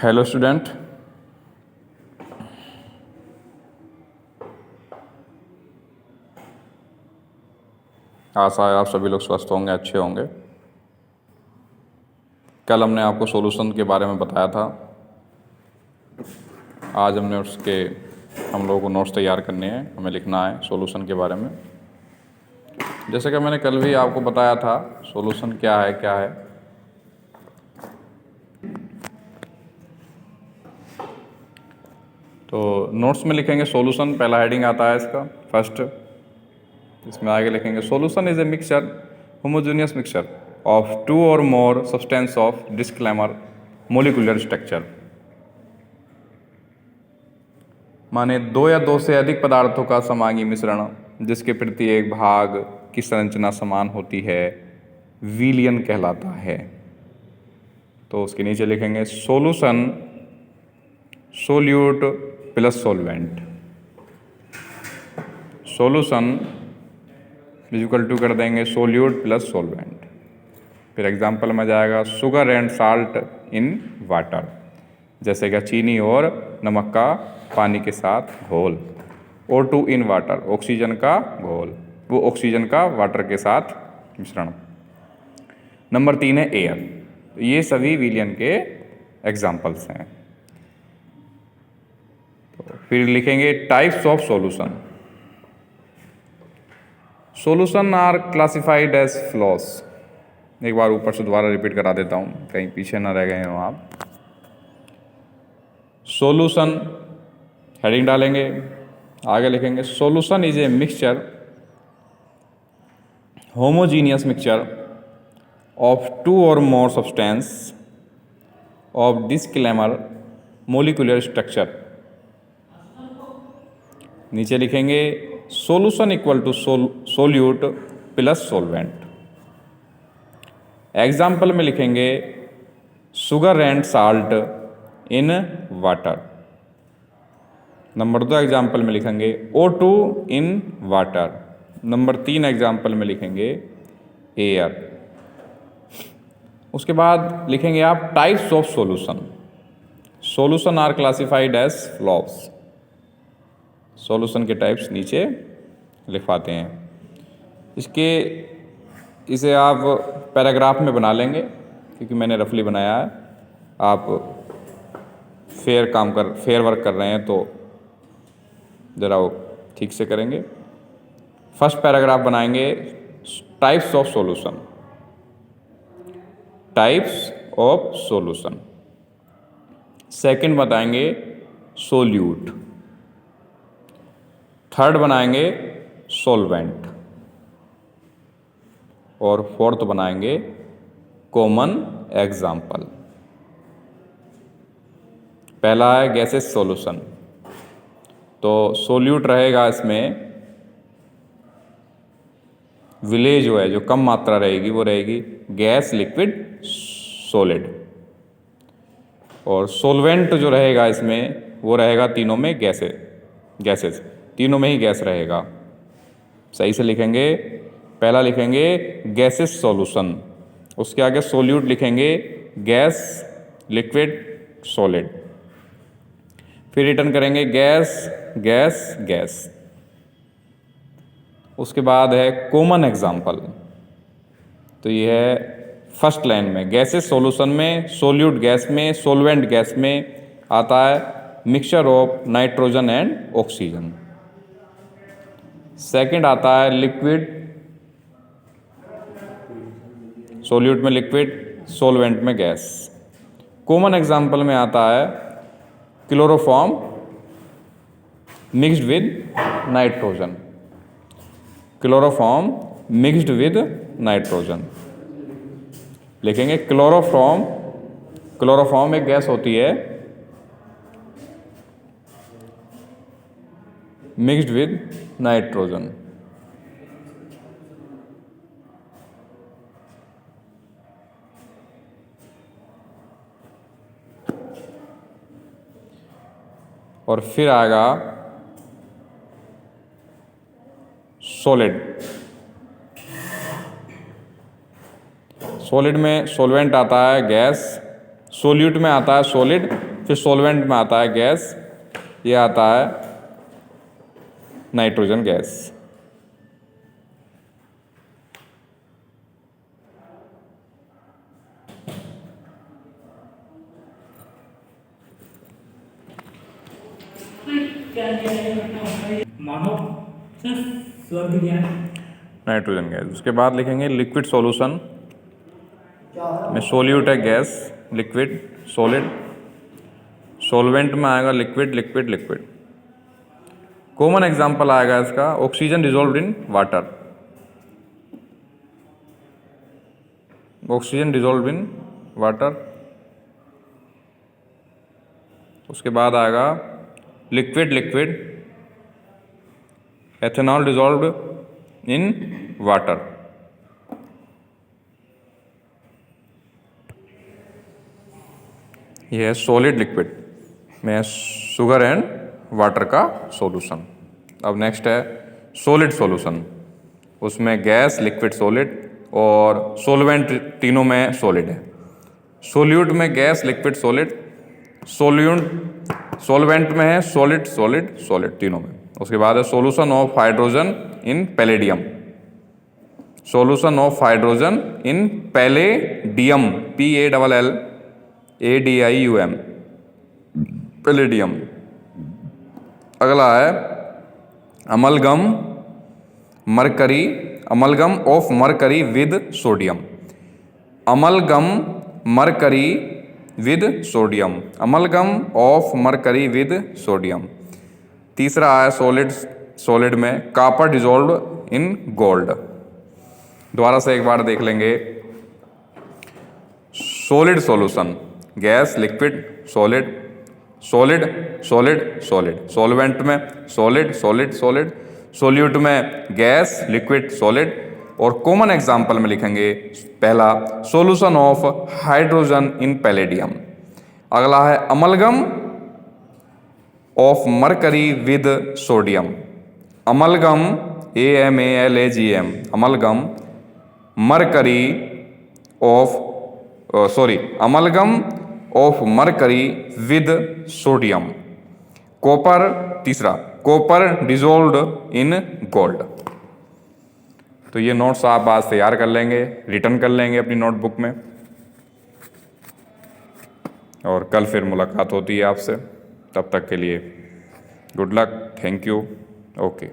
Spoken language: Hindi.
हेलो स्टूडेंट, आशा है आप सभी लोग स्वस्थ होंगे, अच्छे होंगे। कल हमने आपको सॉल्यूशन के बारे में बताया था। आज हम लोगों को नोट्स तैयार करने हैं, हमें लिखना है सॉल्यूशन के बारे में। जैसे कि मैंने कल भी आपको बताया था सॉल्यूशन क्या है। तो नोट्स में लिखेंगे सॉल्यूशन, पहला हेडिंग आता है इसका फर्स्ट। इसमें आगे लिखेंगे solution is a mixture, homogeneous mixture of two or more substance of dissimilar molecular structure. माने दो या दो से अधिक पदार्थों का समांगी मिश्रण जिसके प्रत्येक भाग की संरचना समान होती है विलयन कहलाता है। तो उसके नीचे लिखेंगे solution solute plus solvent. Solution equal to कर देंगे सोल्यूट प्लस सॉल्वेंट। फिर एग्जाम्पल में जाएगा sugar and salt in water, जैसे कि चीनी और नमक का पानी के साथ घोल। O2 इन वाटर, ऑक्सीजन का घोल, वो ऑक्सीजन का वाटर के साथ मिश्रण। नंबर 3 है एयर। ये सभी विलयन के एग्जाम्पल्स हैं। तो फिर लिखेंगे types of solution. Solution are classified as follows. एक बार ऊपर से दोबारा रिपीट करा देता हूँ, कहीं पीछे ना रह गए हो आप। सॉल्यूशन हेडिंग डालेंगे, आगे लिखेंगे solution is a mixture, homogeneous mixture of two or more substance of dissimilar molecular structure. नीचे लिखेंगे solution equal to solute plus solvent. Example में लिखेंगे sugar and salt in water. Number 2 example में लिखेंगे O2 इन वाटर। नंबर 3 एग्जाम्पल में लिखेंगे एयर। उसके बाद लिखेंगे आप types of solution. Solution are classified as follows. Solution के टाइप्स नीचे लिखवाते हैं। इसे आप पैराग्राफ में बना लेंगे, क्योंकि मैंने रफली बनाया है। आप फेयर वर्क कर रहे हैं तो ज़रा वो ठीक से करेंगे। फर्स्ट पैराग्राफ बनाएंगे types of solution. Types of solution. Second बताएंगे सोल्यूट। थर्ड बनाएंगे सॉल्वेंट। और फोर्थ बनाएंगे कॉमन एग्जाम्पल। पहला है गैसेस सॉल्यूशन। तो सोल्यूट रहेगा इसमें, विलेज जो कम मात्रा रहेगी वो रहेगी गैस, लिक्विड, सॉलिड। और सोल्वेंट जो रहेगा इसमें वो रहेगा तीनों में गैसेस, तीनों में ही गैस रहेगा। सही से लिखेंगे। पहला लिखेंगे गैसेस सॉल्यूशन, उसके आगे सोल्यूट लिखेंगे गैस, लिक्विड, सॉलिड। फिर रिटर्न करेंगे गैस गैस गैस। उसके बाद है कॉमन एग्जाम्पल। तो ये है फर्स्ट लाइन में गैसेस सॉल्यूशन में, सोल्यूट गैस में, सोलवेंट गैस में आता है mixture of nitrogen and oxygen. Second आता है लिक्विड, सोल्यूट में लिक्विड, सोलवेंट में गैस। कॉमन एग्जाम्पल में आता है chloroform mixed with nitrogen. Chloroform mixed with nitrogen लिखेंगे। क्लोरोफॉर्म एक गैस होती है मिक्स्ड विद नाइट्रोजन। और फिर आएगा सॉलिड। सॉलिड में सॉल्वेंट आता है गैस, सोल्यूट में आता है सॉलिड, फिर सॉल्वेंट में आता है गैस, ये आता है नाइट्रोजन गैस। Nitrogen gas. उसके बाद लिखेंगे लिक्विड सॉल्यूशन में सोल्यूट है गैस, लिक्विड, सॉलिड, सॉल्वेंट में आएगा liquid, liquid, liquid. Common example आएगा इसका oxygen dissolved in water, oxygen dissolved in water. उसके बाद आएगा liquid, liquid, ethanol dissolved in water. यह है सॉलिड लिक्विड में शुगर एंड वाटर का सॉल्यूशन। अब नेक्स्ट है सॉलिड सॉल्यूशन, उसमें गैस, लिक्विड, सॉलिड और सॉल्वेंट तीनों में सॉलिड है। सोल्यूट में गैस, लिक्विड, सॉलिड, सॉल्वेंट में है सॉलिड, सॉलिड, सॉलिड तीनों में। उसके बाद है solution of hydrogen in palladium, solution of hydrogen in palladium, PALLADIUM, palladium. अगला है amalgam mercury, amalgam of mercury with sodium, amalgam mercury with sodium, amalgam of mercury with sodium. तीसरा है सॉलिड में कॉपर डिजोल्व्ड इन गोल्ड। दोबारा से एक बार देख लेंगे। Solid solution gas, liquid, solid, solid, solid, solid, solvent में सॉलिड, सॉलिड, सॉलिड, सोल्यूट में गैस, लिक्विड, सॉलिड। और कॉमन एग्जांपल में लिखेंगे पहला solution of hydrogen in palladium. अगला है amalgam of mercury with sodium, amalgam AMALAGM, amalgam mercury amalgam of mercury with sodium. Copper, तीसरा कॉपर डिजोल्व्ड इन गोल्ड। तो ये नोट्स आप आज तैयार कर लेंगे, रिटर्न कर लेंगे अपनी नोटबुक में, और कल फिर मुलाकात होती है आपसे। तब तक के लिए good luck, thank you, okay.